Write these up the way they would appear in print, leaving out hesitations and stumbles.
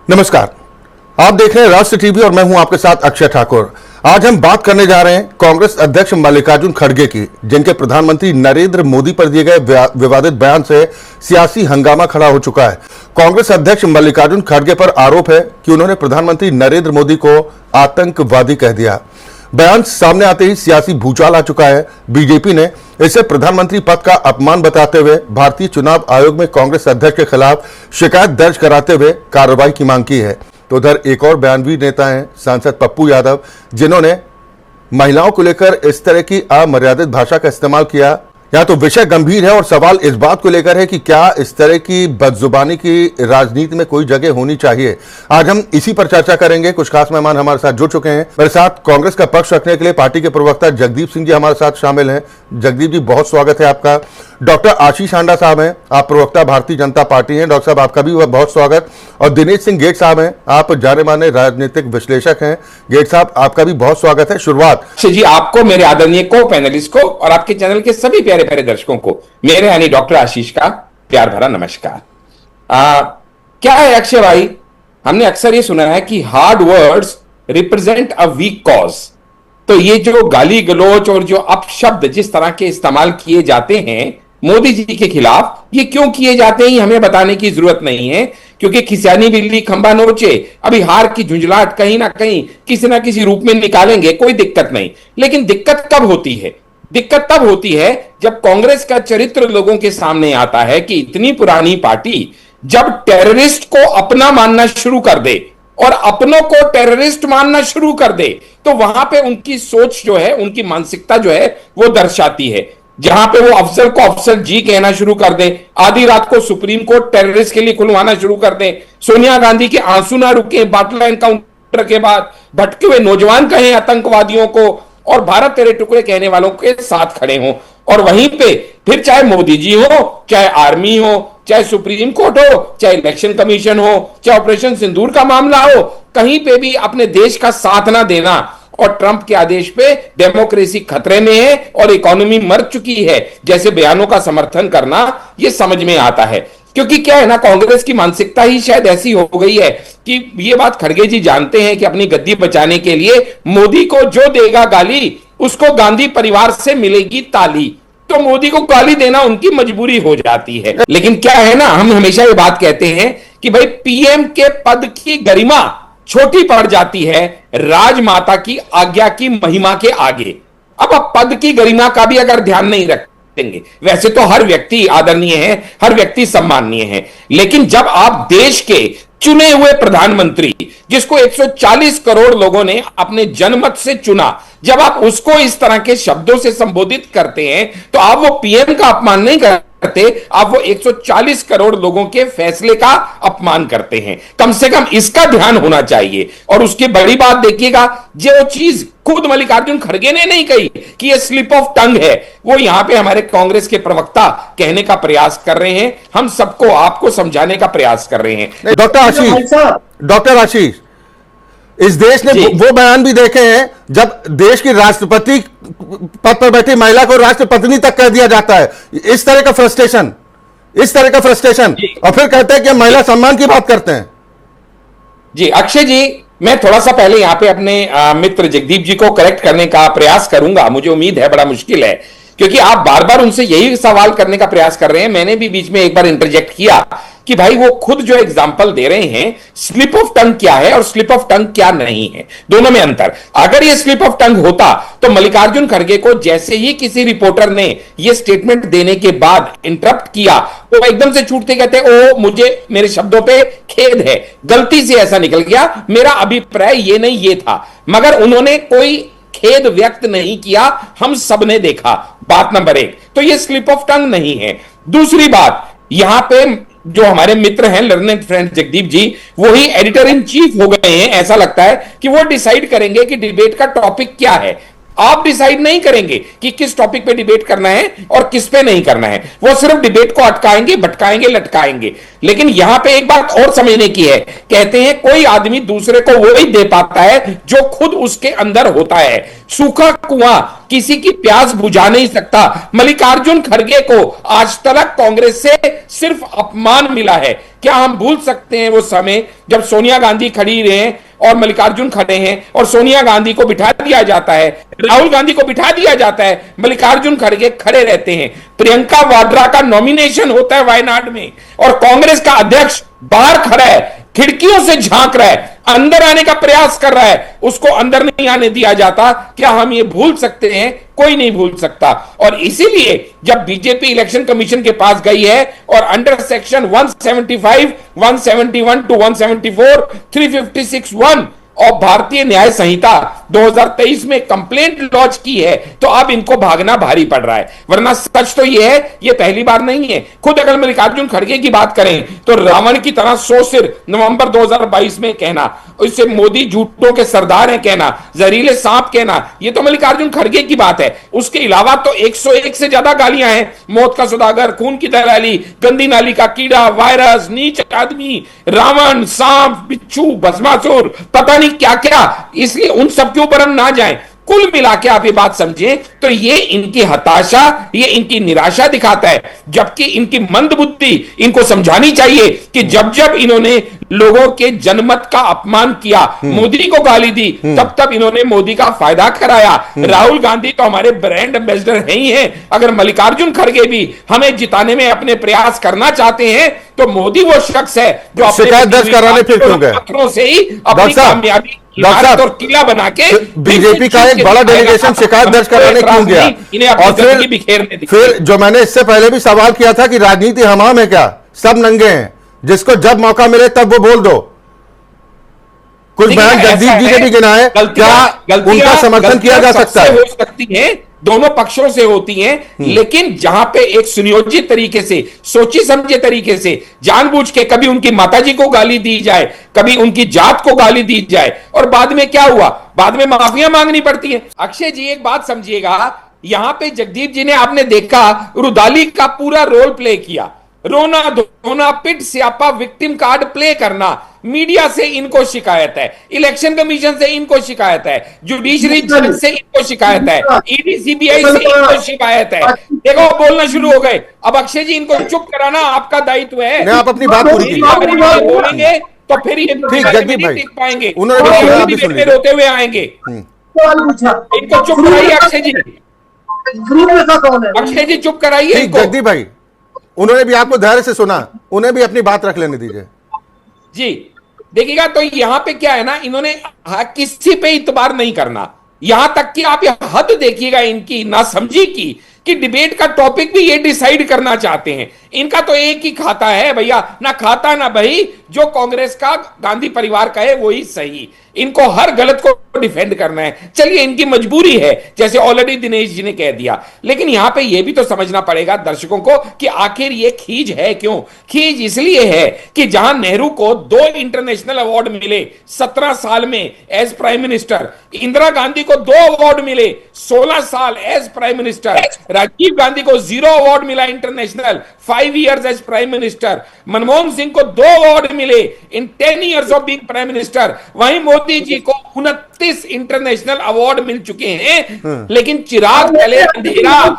नमस्कार, आप देख रहे हैं राष्ट्र टीवी और मैं हूं आपके साथ अक्षय ठाकुर। आज हम बात करने जा रहे हैं कांग्रेस अध्यक्ष मल्लिकार्जुन खड़गे की, जिनके प्रधानमंत्री नरेंद्र मोदी पर दिए गए विवादित बयान से सियासी हंगामा खड़ा हो चुका है। कांग्रेस अध्यक्ष मल्लिकार्जुन खड़गे पर आरोप है कि उन्होंने प्रधानमंत्री नरेंद्र मोदी को आतंकवादी कह दिया। बयान सामने आते ही सियासी भूचाल आ चुका है। बीजेपी ने इसे प्रधानमंत्री पद का अपमान बताते हुए भारतीय चुनाव आयोग में कांग्रेस अध्यक्ष के खिलाफ शिकायत दर्ज कराते हुए कार्रवाई की मांग की है। तो उधर एक और बयानवीर नेता हैं सांसद पप्पू यादव, जिन्होंने महिलाओं को लेकर इस तरह की अमर्यादित भाषा का इस्तेमाल किया। यहाँ तो विषय गंभीर है और सवाल इस बात को लेकर है कि क्या इस तरह की बदजुबानी की राजनीति में कोई जगह होनी चाहिए। आज हम इसी पर चर्चा करेंगे। कुछ खास मेहमान हमारे साथ जुड़ चुके हैं। मेरे साथ कांग्रेस का पक्ष रखने के लिए पार्टी के प्रवक्ता जगदीप सिंह जी हमारे साथ शामिल हैं। जगदीप जी, बहुत स्वागत है आपका। डॉक्टर आशीष हांडा साहब हैं, आप प्रवक्ता भारतीय जनता पार्टी हैं। डॉक्टर साहब, आपका भी बहुत स्वागत। और दिनेश सिंह गेट साहब हैं, आप जाने माने राजनीतिक विश्लेषक हैं। गेट साहब, आपका भी बहुत स्वागत है। शुरुआत जी आपको, मेरे आदरणीय को पैनलिस्ट को और आपके चैनल के सभी प्यारे प्यारे दर्शकों को मेरे यानी डॉक्टर आशीष का प्यार भरा नमस्कार। क्या है अक्षय भाई, हमने अक्सर ये सुना है कि hard words represent a weak cause. तो ये जो गाली गलौज और जो अपशब्द जिस तरह के इस्तेमाल किए जाते हैं मोदी जी के खिलाफ, ये क्यों किए जाते हैं हमें बताने की जरूरत नहीं है, क्योंकि खिसियानी बिल्ली खंबा नोचे। अभी हार की झुंझलाहट कहीं ना कहीं किसी ना किसी रूप में निकालेंगे, कोई दिक्कत नहीं। लेकिन दिक्कत कब होती है? दिक्कत तब होती है जब कांग्रेस का चरित्र लोगों के सामने आता है कि इतनी पुरानी पार्टी जब टेररिस्ट को अपना मानना शुरू कर दे और अपनों को टेररिस्ट मानना शुरू कर दे, तो वहां पे उनकी सोच जो है, उनकी मानसिकता जो है वो दर्शाती है। जहां पे वो अफसर को अफसर जी कहना शुरू कर दे, आधी रात को सुप्रीम कोर्ट टेररिस्ट के लिए खुलवाना शुरू कर दे, सोनिया गांधी के आंसू ना रुके बाटला एनकाउंटर के बाद, भटके हुए नौजवान कहें आतंकवादियों को और भारत तेरे टुकड़े कहने वालों के साथ खड़े हों, और वहीं पे फिर चाहे मोदी जी हो, चाहे आर्मी हो, चाहे सुप्रीम कोर्ट हो, चाहे इलेक्शन कमीशन हो, चाहे ऑपरेशन सिंदूर का मामला हो, कहीं पे भी अपने देश का साथ ना देना और ट्रंप के आदेश पे डेमोक्रेसी खतरे में है और इकोनॉमी मर चुकी है जैसे बयानों का समर्थन करना, ये समझ में आता है। क्योंकि क्या है ना, कांग्रेस की मानसिकता ही शायद ऐसी हो गई है कि ये बात खड़गे जी जानते हैं कि अपनी गद्दी बचाने के लिए मोदी को जो देगा गाली, उसको गांधी परिवार से मिलेगी ताली। तो मोदी को गाली देना उनकी मजबूरी हो जाती है। लेकिन क्या है ना, हम हमेशा ये बात कहते हैं कि भाई पीएम के पद की गरिमा छोटी पड़ जाती है राजमाता की आज्ञा की महिमा के आगे। अब पद की गरिमा का भी अगर ध्यान नहीं रखेंगे, वैसे तो हर व्यक्ति आदरणीय है, हर व्यक्ति सम्माननीय है, लेकिन जब आप देश के चुने हुए प्रधानमंत्री, जिसको 140 करोड़ लोगों ने अपने जनमत से चुना, जब आप उसको इस तरह के शब्दों से संबोधित करते हैं, तो आप वो पीएम का अपमान नहीं करते, आप वो 140 करोड़ लोगों के फैसले का अपमान करते हैं। कम से कम इसका ध्यान होना चाहिए। और उसकी बड़ी बात देखिएगा, जो चीज खुद मल्लिकार्जुन खड़गे ने नहीं कही कि ये स्लिप ऑफ टंग है, वो यहां पे हमारे कांग्रेस के प्रवक्ता कहने का प्रयास कर रहे हैं, हम सबको आपको समझाने का प्रयास कर रहे हैं। डॉक्टर आशीष, इस देश ने वो बयान भी देखे हैं जब देश की राष्ट्रपति पद पर बैठी महिला को राष्ट्रपत्नी तक कह दिया जाता है। इस तरह का फ्रस्ट्रेशन और फिर कहते हैं कि हम महिला सम्मान की बात करते हैं। जी अक्षय जी, मैं थोड़ा सा पहले यहां पे अपने मित्र जगदीप जी को करेक्ट करने का प्रयास करूंगा। मुझे उम्मीद है बड़ा मुश्किल है, क्योंकि आप बार बार उनसे यही सवाल करने का प्रयास कर रहे हैं। मैंने भी बीच में एक बार इंटरजेक्ट किया कि भाई वो खुद जो एग्जाम्पल दे रहे हैं, स्लिप ऑफ टंग क्या है और स्लिप ऑफ टंग क्या नहीं है, दोनों में अंतर। अगर ये स्लिप ऑफ टंग होता तो मल्लिकार्जुन खड़गे को जैसे ही किसी रिपोर्टर ने ये स्टेटमेंट देने के बाद इंटरप्ट किया, वो एकदम से छूटते कहते ओ मुझे मेरे शब्दों पे खेद है, गलती से ऐसा निकल गया, मेरा अभिप्राय ये नहीं ये था। मगर उन्होंने कोई खेद व्यक्त नहीं किया, हम सबने देखा। बात नंबर एक, तो ये स्लिप ऑफ टंग नहीं है। दूसरी बात, यहां पे जो हमारे मित्र हैं लर्नेड फ्रेंड जगदीप जी, वही एडिटर इन चीफ हो गए हैं। ऐसा लगता है कि वो डिसाइड करेंगे कि डिबेट का टॉपिक क्या है। आप डिसाइड नहीं करेंगे कि किस टॉपिक पे डिबेट करना है और किस पे नहीं करना है। वो सिर्फ डिबेट को अटकाएंगे, भटकाएंगे, लटकाएंगे। लेकिन यहां पे एक बात और समझने की है, कहते हैं कोई आदमी दूसरे को वो ही दे पाता है जो खुद उसके अंदर होता है। सूखा कुआं किसी की प्यास बुझा नहीं सकता। मल्लिकार्जुन खड़गे को आज तक कांग्रेस से सिर्फ अपमान मिला है। क्या हम भूल सकते हैं वो समय जब सोनिया गांधी खड़ी रहे और मल्लिकार्जुन खड़े हैं और सोनिया गांधी को बिठा दिया जाता है, राहुल गांधी को बिठा दिया जाता है, मल्लिकार्जुन खड़गे खड़े रहते हैं। प्रियंका वाड्रा का नॉमिनेशन होता है वायनाड में और कांग्रेस का अध्यक्ष बाहर खड़ा है, खिड़कियों से झांक रहा है, अंदर आने का प्रयास कर रहा है, उसको अंदर नहीं आने दिया जाता। क्या हम ये भूल सकते हैं? कोई नहीं भूल सकता। और इसीलिए जब बीजेपी इलेक्शन कमीशन के पास गई है और अंडर सेक्शन 175, 171 टू 174, 356(1) और भारतीय न्याय संहिता 2023 में कंप्लेंट लॉन्च की है, तो अब इनको भागना भारी पड़ रहा है। वरना सच तो यह है, यह पहली बार नहीं है। खुद अगर मल्लिकार्जुन खड़गे की बात करें तो रावण की तरह 100 सिर नवंबर 2022 में कहना, इससे मोदी झूठों के सरदार हैं कहना, जहरीले सांप कहना, यह तो मल्लिकार्जुन खड़गे की बात है। उसके अलावा तो 101 से ज्यादा गालियां हैं। मौत का सौदागर, खून की दलाली, गंदी नाली का कीड़ा, वायरस, नीच आदमी, रावण, सांप, बिच्छू, भस्मासुर, पता नहीं क्या क्या। इसलिए उन सब के ऊपर हम ना जाएं। कुल मिला के आप ये बात समझें तो ये इनकी हताशा, ये इनकी निराशा दिखाता है। जबकि इनकी मंदबुद्धि इनको समझानी चाहिए कि जब जब इन्होंने लोगों के जनमत का अपमान किया, मोदी को गाली दी, तब तब इन्होंने मोदी का फायदा कराया। राहुल गांधी तो हमारे ब्रांड एम्बेसडर हैं ही हैं। अगर मल्लिकार्जुन खड़गे भी हमें जिताने में अपने प्रयास करना चाहते हैं तो मोदी वो शख्स है जो शिकायत दर्ज कराने फिर क्यों गए? पत्थरों से ही अपनी कामयाबी और किला बना के बीजेपी का एक बड़ा डेलीगेशन शिकायत दर्ज कराने क्यों गया? और फिर जो मैंने इससे पहले भी सवाल किया था कि राजनीति हमाम है क्या? सब नंगे हैं, जिसको जब मौका मिले तब वो बोल दो। कुछ बयान जगदीप जी ने भी गिनाए, क्या उनका समर्थन किया जा सकता है? हो सकती है, दोनों पक्षों से होती हैं, लेकिन जहां पे एक सुनियोजित तरीके से, सोची समझे तरीके से, जानबूझ के कभी उनकी माताजी को गाली दी जाए, कभी उनकी जात को गाली दी जाए और बाद में क्या हुआ? बाद में माफिया मांगनी पड़ती है। अक्षय जी एक बात समझिएगा, यहां पे जगदीप जी ने आपने देखा रुदाली का पूरा रोल प्ले किया। रोना धोना, पिट स्यापा, विक्टिम कार्ड प्ले करना। मीडिया से इनको शिकायत है, इलेक्शन कमीशन से इनको शिकायत है, जुडिशरी जज से इनको शिकायत है, ईडी सीबीआई से इनको शिकायत है। देखो बोलना शुरू हो गए। अब अक्षय जी इनको चुप कराना आपका दायित्व है। आप अपनी बात पूरी कीजिए। बोलेंगे तो फिर ये देख पाएंगे, रोते हुए आएंगे। इनको चुप कराइए अक्षय जी, अक्षय जी चुप कराइए जगदीप भाई। उन्होंने भी आपको धैर्य से सुना, उन्हें भी अपनी बात रख लेने दीजिए जी। देखिएगा तो यहां पे क्या है ना, इन्होंने किसी पे इतबार नहीं करना। यहां तक कि आप यह हद देखिएगा इनकी नासमझी की कि डिबेट का टॉपिक भी ये डिसाइड करना चाहते हैं। इनका तो एक ही खाता है भैया, ना खाता ना भाई, जो कांग्रेस का गांधी परिवार का है वही सही। इनको हर गलत को डिफेंड करना है। चलिए इनकी मजबूरी है, जैसे ऑलरेडी दिनेश जी ने कह दिया। लेकिन यहां पे यह भी तो समझना पड़ेगा दर्शकों को कि आखिर ये खींच है क्यों? खींच इसलिए है कि जहां नेहरू को 2 इंटरनेशनल अवार्ड मिले 17 साल में as prime minister, Indira Gandhi को 2 अवार्ड मिले 16 साल as prime minister, Rajiv Gandhi को 0 अवार्ड मिला international 5 years as prime minister, Manmohan Singh को 2 अवार्ड मिले in 10 years of being prime minister, वहीं मोदी जी को 29 इंटरनेशनल अवार्ड मिल चुके हैं। लेकिन चिराग पहले अंधेरा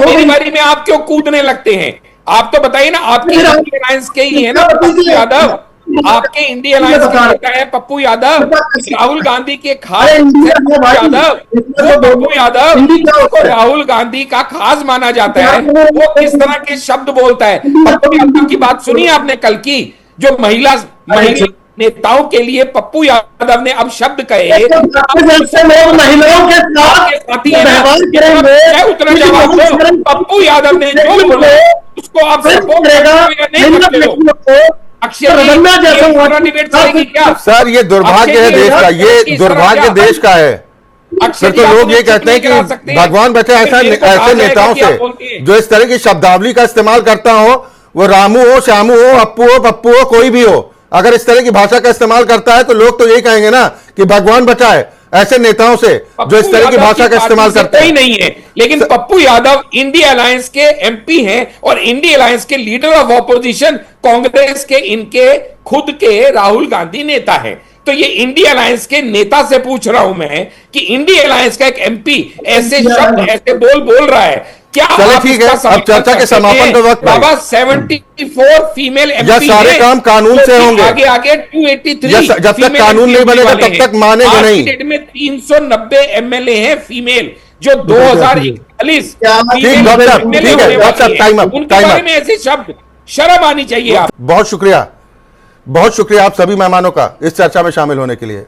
मेरी बारी में आप क्यों कूदने लगते हैं? आप तो बताइए ना, आपके इंडिया अलायंस के ही है ना पप्पू यादव, आपके इंडिया अलायंस का नेता है पप्पू यादव, राहुल गांधी के खास पप्पू यादव को राहुल गांधी का खास माना जाता है। वो किस तरह के शब्द बोलता है? पप्पू यादव की बात सुनी आपने कल की, जो महिला नेताओं के लिए पप्पू यादव ने अब शब्द कहे, लोग महिलाओं के साथ व्यवहार करेंगे, उतना जवाब दो। पप्पू यादव ने जो बोला उसको आप सपोर्ट करेगा। अक्षय डिबेट चलेगी क्या? सर ये दुर्भाग्य है देश का, ये दुर्भाग्य देश का है। फिर तो लोग ये कहते हैं कि भगवान बचे ऐसे नेताओं से जो इस तरह की शब्दावली का इस्तेमाल करता हो, वो रामू हो, श्यामू हो, अप्पू हो, पप्पू हो, कोई भी हो, अगर इस तरह की भाषा का इस्तेमाल करता है तो लोग तो ये कहेंगे ना कि भगवान बचाए। ऐसे नेताओं से जो इस तरह की भाषा का इस्तेमाल करते कोई हैं। नहीं है, लेकिन पप्पू यादव इंडिया अलायंस के एमपी हैं और इंडिया अलायंस के लीडर ऑफ ऑपोजिशन कांग्रेस के इनके खुद के राहुल गांधी नेता हैं। तो ये इंडिया अलायंस के नेता से पूछ रहा हूं मैं कि इंडिया अलायंस का एक एमपी ऐसे शब्द ऐसे बोल रहा है, क्या चलिए आप ठीक है, इसका अब चर्चा के समर्थन समापन करते पे हैं? वक्त नहीं। बाबा 74 फीमेल यह एमपी सारे काम कानून से होंगे। आगे आगे 283 जब तक female कानून नहीं MP बनेगा वाले तब तक हैं। मानेंगे आज नहीं। की डेट में 390 एमएलए हैं फीमेल, जो 2041 ठीक, डॉक्टर, ठीक है, डॉक्टर, टाइम अप, उनके टाइम बारे अप। में ऐसे शब्द, शर्म आनी चाहिए आप। बहुत शुक्रिया आप सभी मेहमानों का इस चर्चा में शामिल होने के लिए।